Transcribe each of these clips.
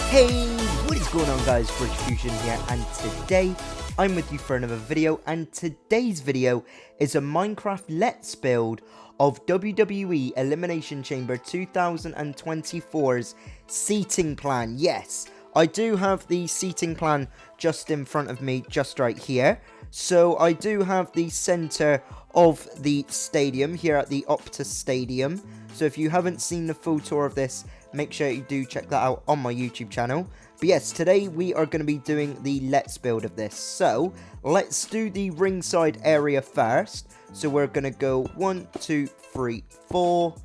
Hey, what is going on guys, Fusion here, and today I'm with you for another video, and today's video is a Minecraft Let's Build of WWE Elimination Chamber 2024's seating plan. Yes, I do have the seating plan just in front of me, just right here. So I do have the center of the stadium here at the Optus Stadium. So if you haven't seen the full tour of this, make sure you do check that out on my YouTube channel. But yes, today we are going to be doing the Let's Build of this. So let's do the ringside area first. So we're going to go 1, 2, 3, 4,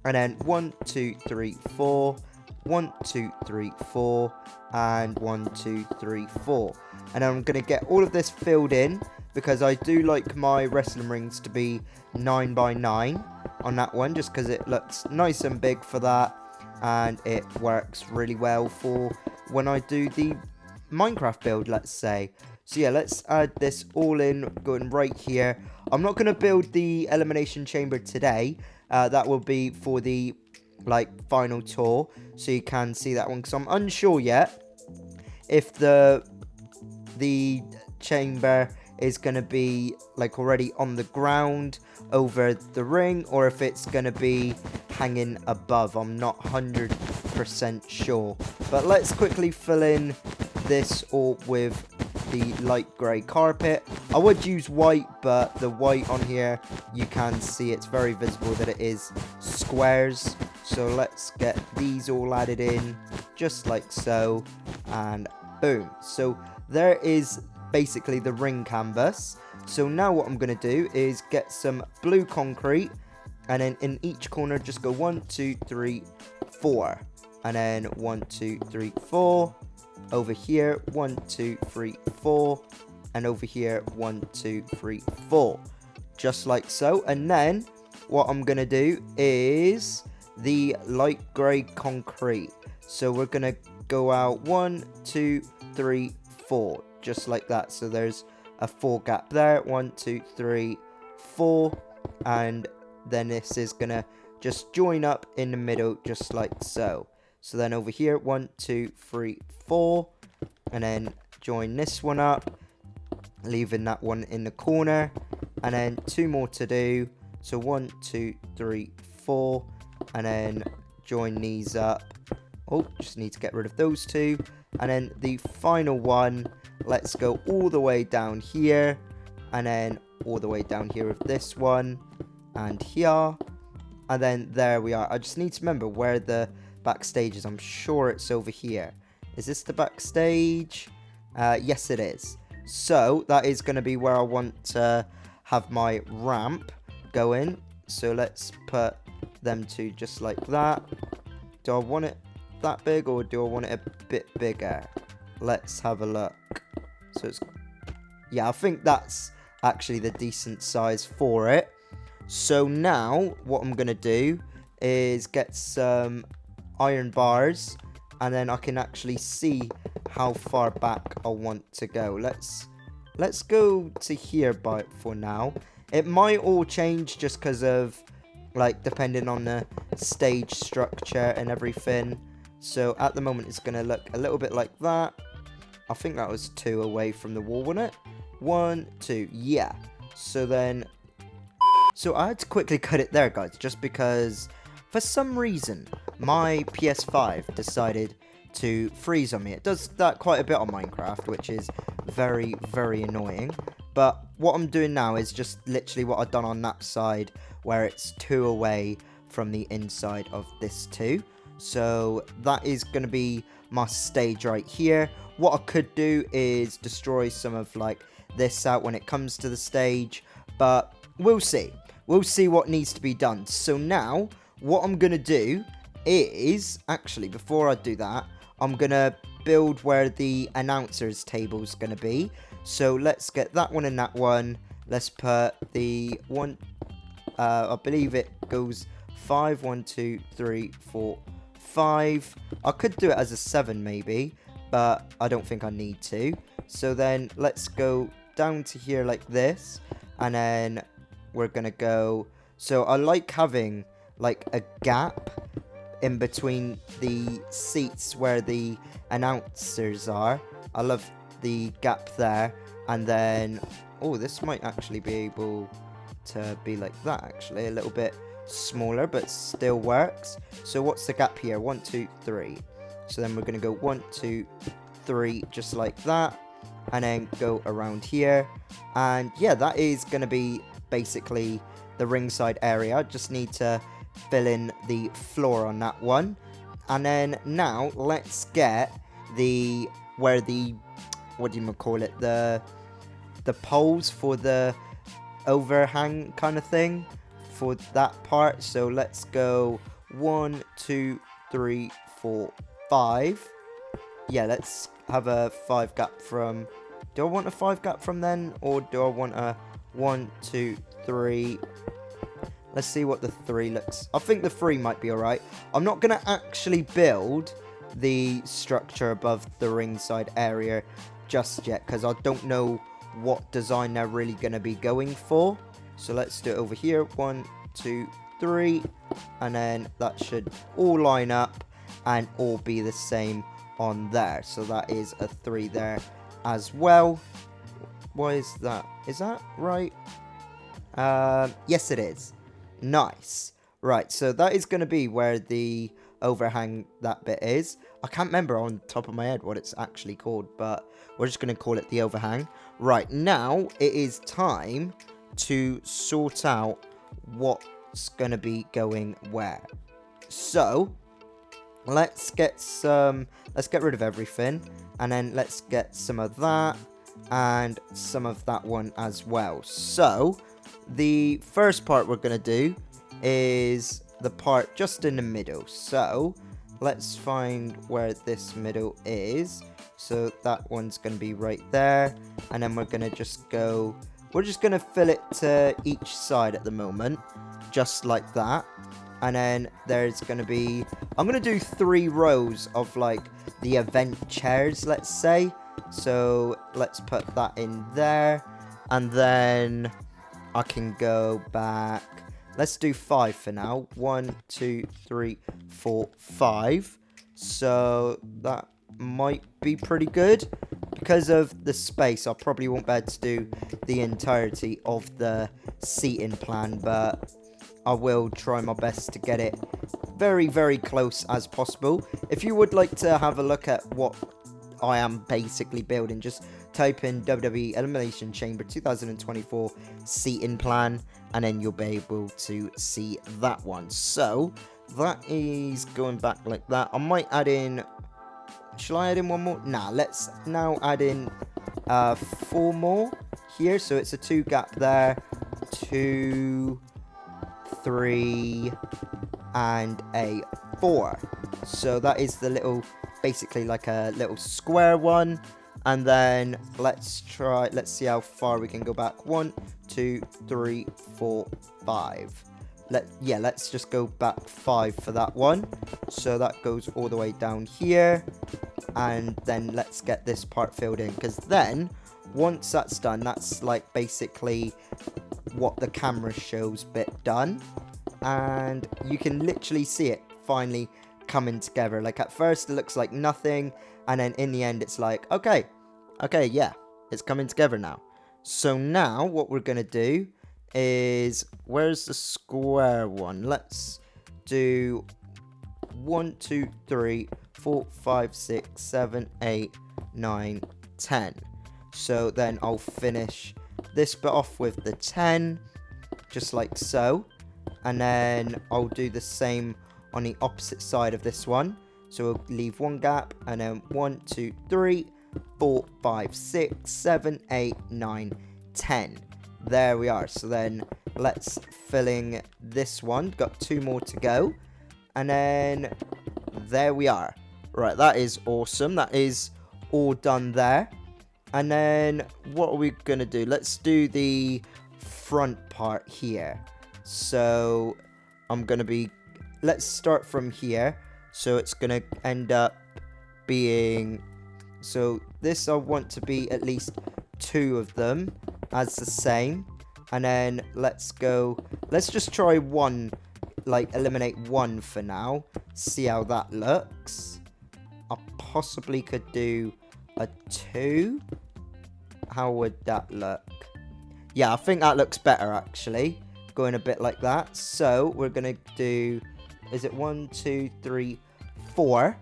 and then 1, 2, 3, 4, 1, 2, 3, 4, and 1, 2, 3, 4. And I'm going to get all of this filled in because I do like my wrestling rings to be 9 by 9 on that one, just because it looks nice and big for that, and it works really well for when I do the Minecraft build, let's say. So yeah, let's add this all in, going right here. I'm not going to build the Elimination Chamber today. That will be for the final tour, so you can see that one, because I'm unsure yet if the chamber is going to be already on the ground over the ring, or if it's going to be hanging above. I'm not 100% sure, but let's quickly fill in this all with the light grey carpet. I would use white, but the white on here, you can see it's very visible that it is squares. So let's get these all added in just like so, and boom. So there is basically the ring canvas. So now what I'm going to do is get some blue concrete, and then in each corner just go 1, 2, 3, 4, and then 1, 2, 3, 4, over here 1, 2, 3, 4, and over here 1, 2, 3, 4, just like so. And then what I'm going to do is the light grey concrete. So we're going to go out 1, 2, 3, 4, just like that. So there's a 4 gap there, 1, 2, 3, 4, and then this is gonna just join up in the middle just like so. So then over here 1, 2, 3, 4, and then join this one up, leaving that one in the corner, and then 2 more to do. So 1, 2, 3, 4, and then join these up. Oh, just need to get rid of those 2. And then the final one, let's go all the way down here, and then all the way down here with this one, and here, and then there we are. I just need to remember where the backstage is. I'm sure it's over here. Is this the backstage? Yes, it is. So that is going to be where I want to have my ramp going. So let's put them 2 just like that. Do I want it that big, or do I want it a bit bigger? Let's have a look. So it's, yeah, I think that's actually the decent size for it. So now what I'm gonna do is get some iron bars, and then I can actually see how far back I want to go. Let's go to here for now. It might all change just because of depending on the stage structure and everything. So at the moment it's gonna look a little bit like that. I think that was 2 away from the wall, wasn't it? 1, 2, yeah. So I had to quickly cut it there, guys, just because for some reason my PS5 decided to freeze on me. It does that quite a bit on Minecraft, which is very, very annoying. But what I'm doing now is just literally what I've done on that side, where it's 2 away from the inside of this 2. So that is going to be my stage right here. What I could do is destroy some of this out when it comes to the stage, but we'll see. We'll see what needs to be done. So now what I'm going to do is, actually before I do that, I'm going to build where the announcer's table is going to be. So let's get that one and that one. Let's put the one, I believe it goes 5, 1, 2, 3, 4, 5. I could do it as a 7 maybe, but I don't think I need to. So then let's go down to here like this, and then we're gonna go. So I like having a gap in between the seats where the announcers are. I love the gap there. And then, oh, this might actually be able to be like that, actually. A little bit smaller, but still works. So what's the gap here? 1, 2, 3. So then we're going to go 1, 2, 3, just like that. And then go around here. And yeah, that is going to be basically the ringside area. Just need to fill in the floor on that one. And then now let's get the, where the, what do you call it? The poles for the overhang kind of thing for that part. So let's go 1, 2, 3, 4, 5. Yeah, let's have a 5 gap from, do I want a 5 gap from then, or do I want a 1, 2, 3? Let's see what the 3 looks. I think the 3 might be alright. I'm not going to actually build the structure above the ringside area just yet, because I don't know what design they're really going to be going for. So let's do it over here. 1, 2, 3. And then that should all line up and all be the same on there. So that is a 3 there as well. Why is that? Is that right? Yes, it is. Nice. Right, so that is going to be where the overhang, that bit is. I can't remember on top of my head what it's actually called, but we're just going to call it the overhang. Right, now it is time to sort out what's going to be going where. So let's get rid of everything, and then let's get some of that and some of that one as well. So the first part we're going to do is the part just in the middle. So let's find where this middle is. So that one's going to be right there. And then we're going to just go, we're just going to fill it to each side at the moment, just like that. And then there's going to be, I'm going to do 3 rows of like the event chairs, let's say. So let's put that in there. And then I can go back. Let's do 5 for now. 1, 2, 3, 4, 5. So that might be pretty good. Because of the space, I probably won't be able to do the entirety of the seating plan, but I will try my best to get it very, very close as possible. If you would like to have a look at what I am basically building, just type in WWE Elimination Chamber 2024 seating plan, and then you'll be able to see that one. So that is going back like that. I might add in, shall I add in one more? Nah, let's now add in 4 more here. So it's a 2 gap there, 2, 3, and a 4. So that is the little, basically like a little square one. And then let's see how far we can go back. 1, 2, 3, 4, 5. Let's just go back 5 for that one. So that goes all the way down here. And then let's get this part filled in, because then once that's done, that's like basically what the camera shows bit done. And you can literally see it finally coming together. Like at first it looks like nothing, and then in the end it's like, okay, yeah, it's coming together now. So now what we're gonna do is, where's the square one? Let's do 1, 2, 3, 4, 5, 6, 7, 8, 9, 10. So then I'll finish this bit off with the 10, just like so. And then I'll do the same on the opposite side of this one. So we'll leave 1 gap, and then 1, 2, 3, 4, 5, 6, 7, 8, 9, 10. There we are. So then let's filling this one. Got 2 more to go. And then there we are. Right, that is awesome. That is all done there. And then what are we going to do? Let's do the front part here. So I'm going to be, let's start from here. So it's going to end up being, so this I want to be at least 2 of them as the same. And then let's just try 1 like eliminate one for now. See how that looks. I possibly could do a 2. How would that look? Yeah, I think that looks better actually. Going a bit like that. So we're gonna do, is it 1, 2, 3, 4?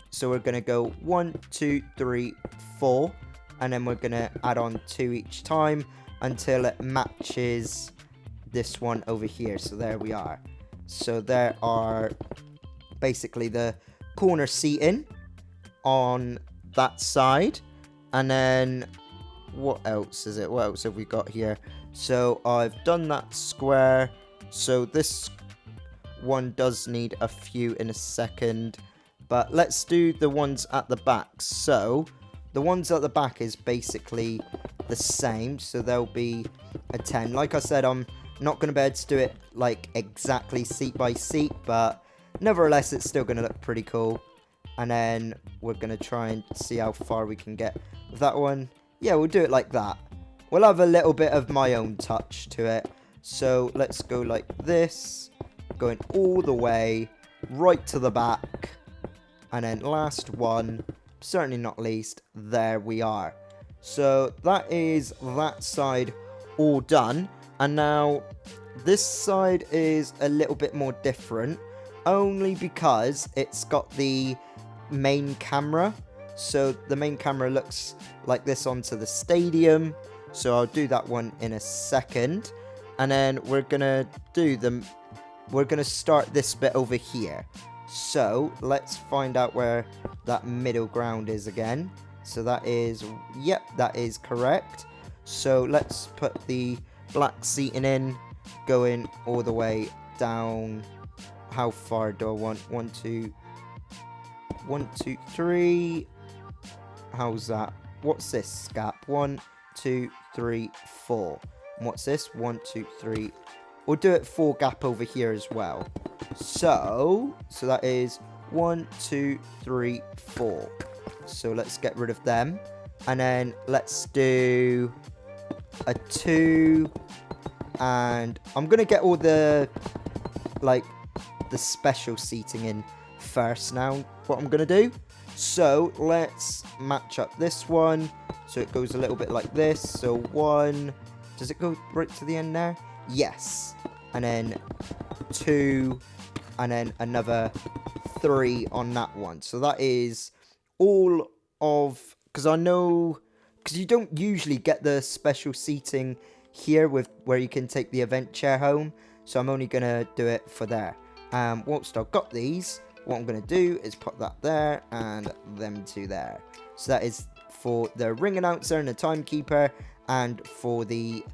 So we're gonna go 1, 2, 3, 4, and then we're gonna add on 2 each time until it matches this one over here. So there we are. So there are basically the corner seating on that side, and then what else is it? What else have we got here? So I've done that square. So this one does need a few in a second, but let's do the ones at the back. So the ones at the back is basically the same, so there'll be a 10. Like I said, I'm not going to be able to do it like exactly seat by seat, but nevertheless it's still going to look pretty cool. And then we're going to try and see how far we can get with that one. Yeah, we'll do it like that. We'll have a little bit of my own touch to it. So let's go like this, going all the way right to the back. And then last one, certainly not least, there we are. So that is that side all done. And now this side is a little bit more different, only because it's got the main camera. So the main camera looks like this onto the stadium. So I'll do that one in a second. And then we're gonna start this bit over here. So let's find out where that middle ground is again. So that is, yep, that is correct. So let's put the black seating in, going all the way down. How far do I want? 1, 2, 1, 2, 3. How's that? What's this gap? 1, 2, 3, 4. And what's this? 1, 2, 3. We'll do it 4 gap over here as well. So that is 1, 2, 3, 4. So let's get rid of them. And then let's do a 2. And I'm going to get all the, like, the special seating in first now. What I'm going to do. So let's match up this one. So it goes a little bit like this. So 1. Does it go right to the end there? Yes. And then 2. And then another 3 on that one. So that is all of, because I know, because you don't usually get the special seating here with where you can take the event chair home. So I'm only going to do it for there. Whilst I've got these, what I'm going to do is put that there and them two there. So that is for the ring announcer and the timekeeper, and for the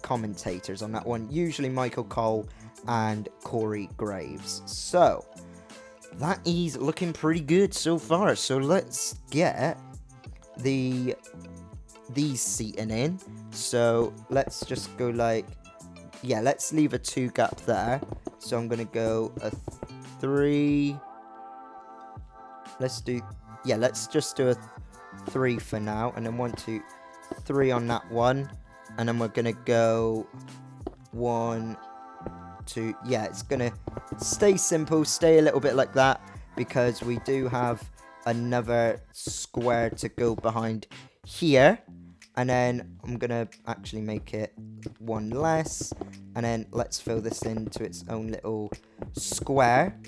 commentators on that one, usually Michael Cole and Corey Graves. So that is looking pretty good so far. So let's get these seating in. So let's just go like, yeah, let's leave a 2 gap there. So I'm gonna go a 3. Let's just do a 3 for now, and then 1, 2, 3 on that one. And then we're gonna go 1, 2. Yeah, it's gonna stay simple, stay a little bit like that, because we do have another square to go behind here. And then I'm gonna actually make it 1 less, and then let's fill this into its own little square.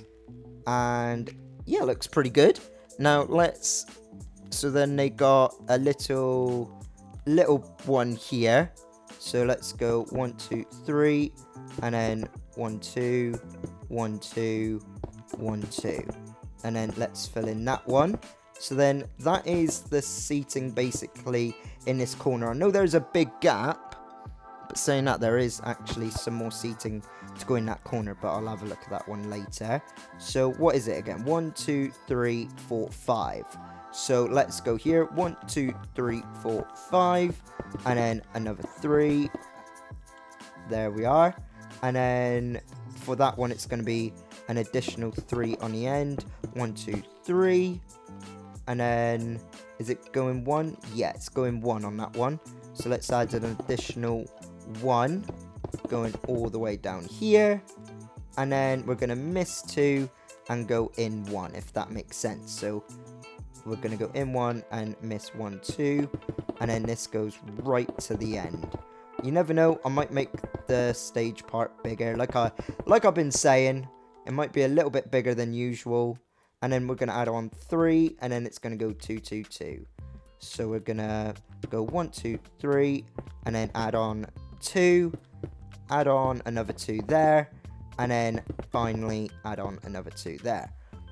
And yeah, looks pretty good. Now so then they got a little one here. So let's go 1, 2, 3, and then 1, 2, 1, 2, 1, 2. And then let's fill in that one. So then that is the seating basically in this corner. I know there's a big gap, but saying that, there is actually some more seating to go in that corner, but I'll have a look at that one later. So what is it again? 1, 2, 3, 4, 5. So let's go here. 1, 2, 3, 4, 5. And then another 3. There we are. And then for that one, it's going to be an additional 3 on the end. 1, 2, 3. And then, is it going 1? Yeah, it's going 1 on that one. So let's add an additional 1 going all the way down here. and then we're going to miss 2 and go in 1, if that makes sense. So we're going to go in 1 and miss 1, 2, and then this goes right to the end. You never know, I might make the stage part bigger. Like I've been saying, it might be a little bit bigger than usual. And then we're going to add on 3, and then it's going to go 2, 2, 2. So we're going to go 1, 2, 3, and then add on 2, add on another 2 there, and then finally add on another 2 there.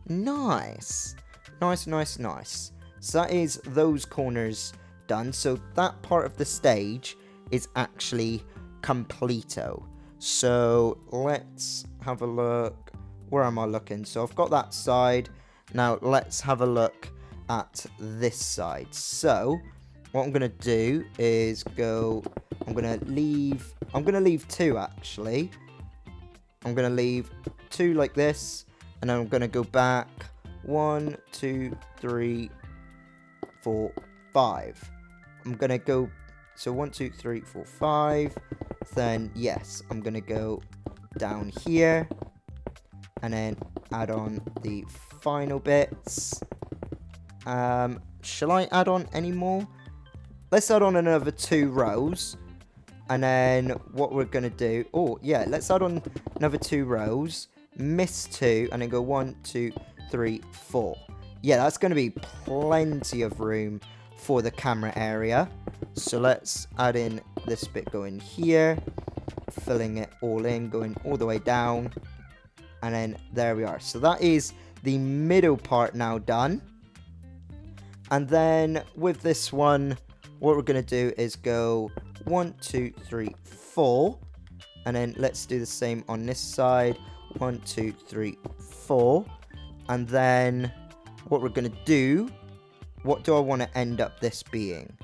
Nice. Nice, nice, nice. So that is those corners done. So that part of the stage is actually completo. So let's have a look. Where am I looking? So I've got that side. Now let's have a look at this side. So what I'm gonna do is go. I'm gonna leave 2 actually. I'm gonna leave 2 like this, and then I'm gonna go back 1, 2, 3, 4, 5. I'm gonna go. So 1, 2, 3, 4, 5. Then yes, I'm gonna go down here, and then add on the final bits. Shall I add on any more? Let's add on another 2 rows. And then what we're going to do... Oh, yeah, let's add on another 2 rows. Miss 2, and then go 1, 2, 3, 4. Yeah, that's going to be plenty of room for the camera area. So let's add in this bit going here. Filling it all in, going all the way down. And then there we are. So that is the middle part now done. And then with this one, what we're going to do is go 1, 2, 3, 4. And then let's do the same on this side. 1, 2, 3, 4. And then what we're going to do, what do I want to end up this being?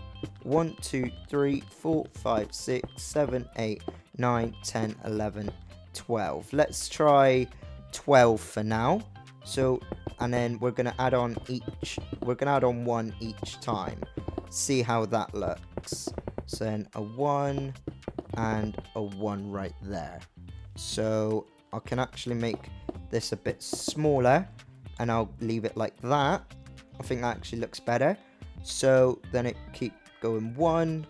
1, 2, 3, 4, 5, 6, 7, 8, 9, 10, 11, 12. Let's try 12 for now. So, and then we're going to add on 1 each time. See how that looks. So then a 1 and a 1 right there. So I can actually make this a bit smaller, and I'll leave it like that. I think that actually looks better. So then it keep going 1.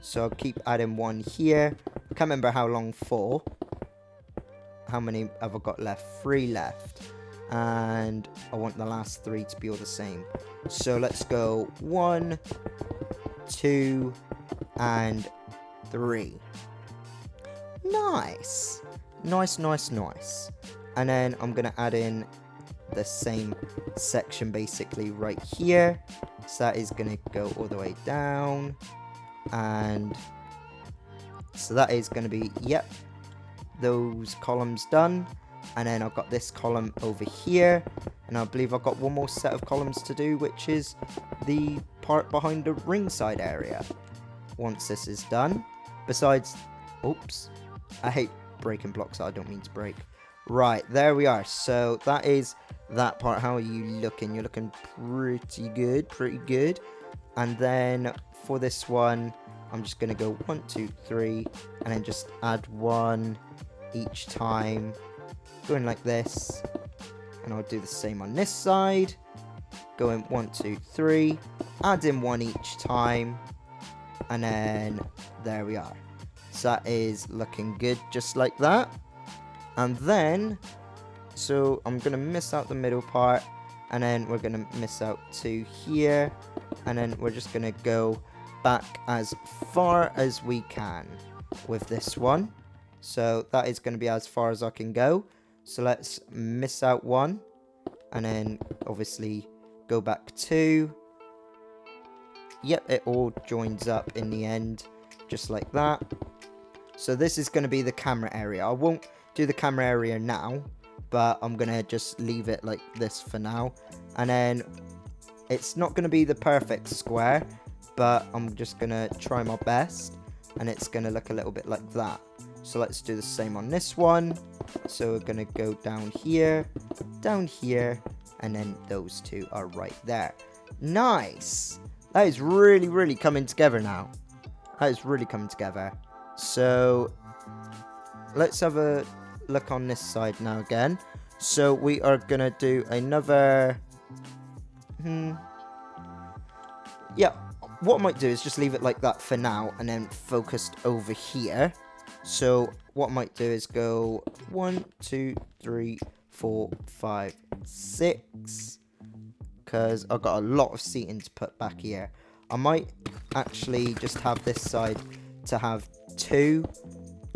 So I'll keep adding 1 here. I can't remember how long for. How many have I got left? 3 left. And I want the last 3 to be all the same. So let's go 1, 2, and 3. Nice. Nice, nice, nice. And then I'm going to add in the same section basically right here. So that is going to go all the way down. And so that is going to be, yep, those columns done. And then I've got this column over here, and I believe I've got one more set of columns to do, which is the part behind the ringside area. Once this is done, besides, oops, I hate breaking blocks that I don't mean to break. Right, there we are. So that is that part. How are you looking? You're looking pretty good, pretty good. And then for this one, I'm just going to go 1, 2, 3, and then just add 1 each time. Going like this, and I'll do the same on this side. Going 1, 2, 3, add in 1 each time, and then there we are. So that is looking good, just like that. And then, so I'm gonna miss out the middle part, and then we're gonna miss out 2 here, and then we're just gonna go back as far as we can with this one. So that is gonna be as far as I can go. So let's miss out 1, and then obviously go back 2. Yep, it all joins up in the end, just like that. So this is going to be the camera area. I won't do the camera area now, but I'm going to just leave it like this for now. And then it's not going to be the perfect square, but I'm just going to try my best, and it's going to look a little bit like that. So let's do the same on this one. So we're going to go down here, and then those 2 are right there. Nice. That is really, really coming together now. That is really coming together. So let's have a look on this side now again. So we are going to do another... Yeah, what I might do is just leave it like that for now and then focused over here. So what I might do is go 1, 2, 3, 4, 5, 6. Because I've got a lot of seating to put back here. I might actually just have this side to have 2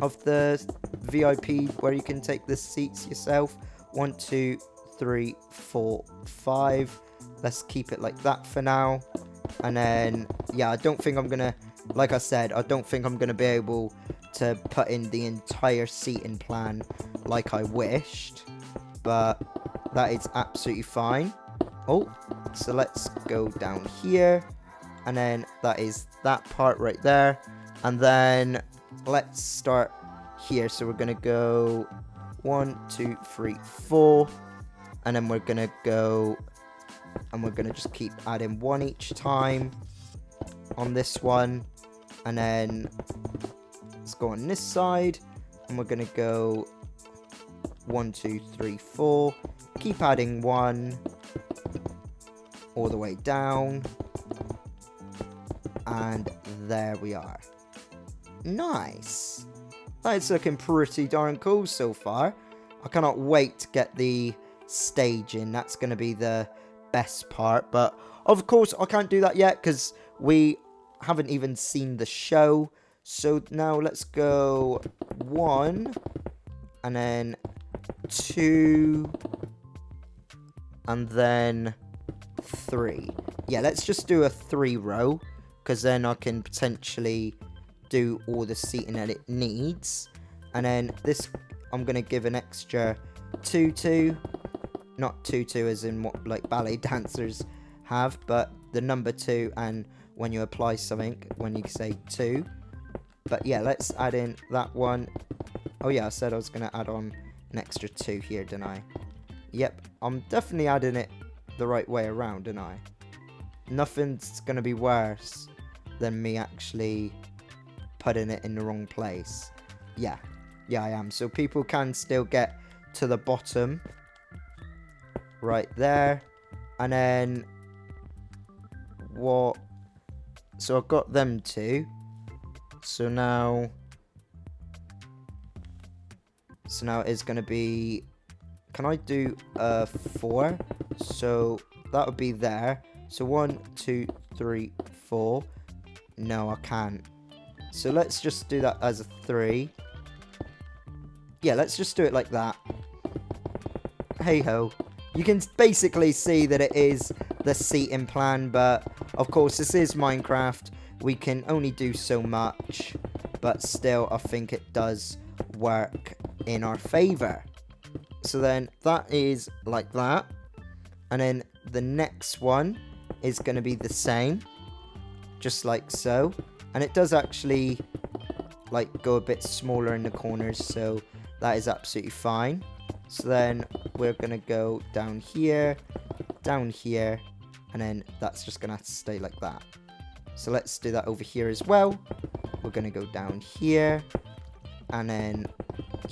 of the VIP where you can take the seats yourself. 1, 2, 3, 4, 5. Let's keep it like that for now. And then, yeah, I don't think I'm going to, like I said, I don't think I'm going to be able to put in the entire seating plan like I wished. But that is absolutely fine. Oh, so let's go down here. And then that is that part right there. And then let's start here. So we're going to go 1, 2, 3, 4. And then we're going to go... And we're going to just keep adding 1 each time on this one. And then let's go on this side. And we're going to go 1, 2, 3, 4. Keep adding 1 all the way down. And there we are. Nice. That's looking pretty darn cool so far. I cannot wait to get the stage in. That's going to be the best part, but of course I can't do that yet because we haven't even seen the show. So now let's go 1 and then 2 and then 3. Yeah, let's just do a 3 row because then I can potentially do all the seating that it needs. And then this I'm gonna give an extra 2 not 2 as in what like ballet dancers have, but the number 2 and when you apply something when you say 2. But yeah, let's add in that one. Oh yeah, I said I was gonna add on an extra 2 here, didn't I? Yep, I'm definitely adding it the right way around, didn't I? Nothing's gonna be worse than me actually putting it in the wrong place. Yeah, I am. So people can still get to the bottom right there. And then what? So I've got them 2. So now it's going to be, can I do 4? So that would be there. So 1, 2, 3, 4. No, I can't. So let's just do that as a 3. Yeah, let's just do it like that. Hey ho. You can basically see that it is the seating plan, but of course this is Minecraft. We can only do so much, but still I think it does work in our favor. So then that is like that. And then the next one is going to be the same, just like so. And it does actually like go a bit smaller in the corners, so that is absolutely fine. So then we're going to go down here, and then that's just going to have to stay like that. So let's do that over here as well. We're going to go down here, and then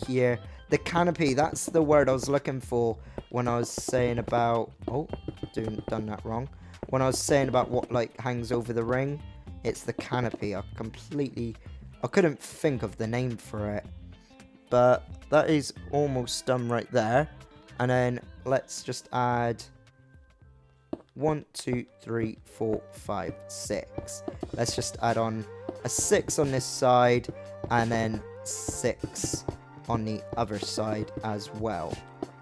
here. The canopy, that's the word I was looking for when I was saying about... Oh, done that wrong. When I was saying about what like hangs over the ring, it's the canopy. I couldn't think of the name for it. But that is almost done right there. And then let's just add 1, 2, 3, 4, 5, 6. Let's just add on a 6 on this side and then 6 on the other side as well.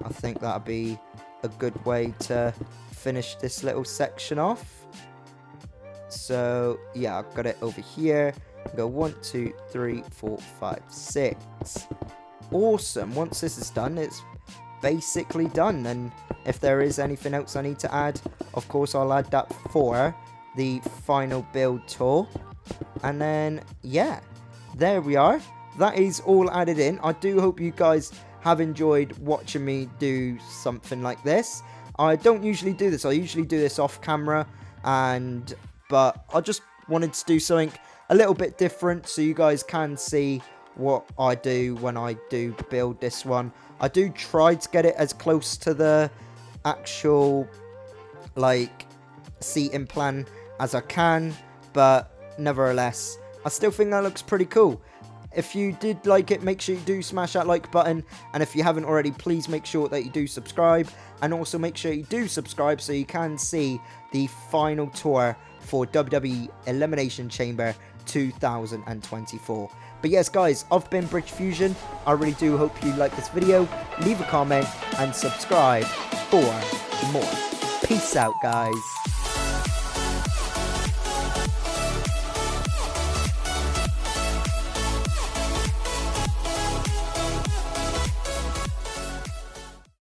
I think that'll be a good way to finish this little section off. So yeah, I've got it over here. Go 1, 2, 3, 4, 5, 6. Awesome. Once this is done, it's basically done. And if there is anything else I need to add, of course I'll add that for the final build tour. And then yeah, there we are. That is all added in. I do hope you guys have enjoyed watching me do something like this. I don't usually do this. I usually do this off camera, but I just wanted to do something a little bit different so you guys can see what I do when I do build this one. I do try to get it as close to the actual, like, seating plan as I can, but nevertheless, I still think that looks pretty cool. If you did like it, make sure you do smash that like button, and if you haven't already, please make sure that you do subscribe, and also make sure you do subscribe so you can see the final tour for WWE Elimination Chamber 2024. But yes, guys, I've been Bridge Fusion. I really do hope you like this video. Leave a comment and subscribe for more. Peace out, guys.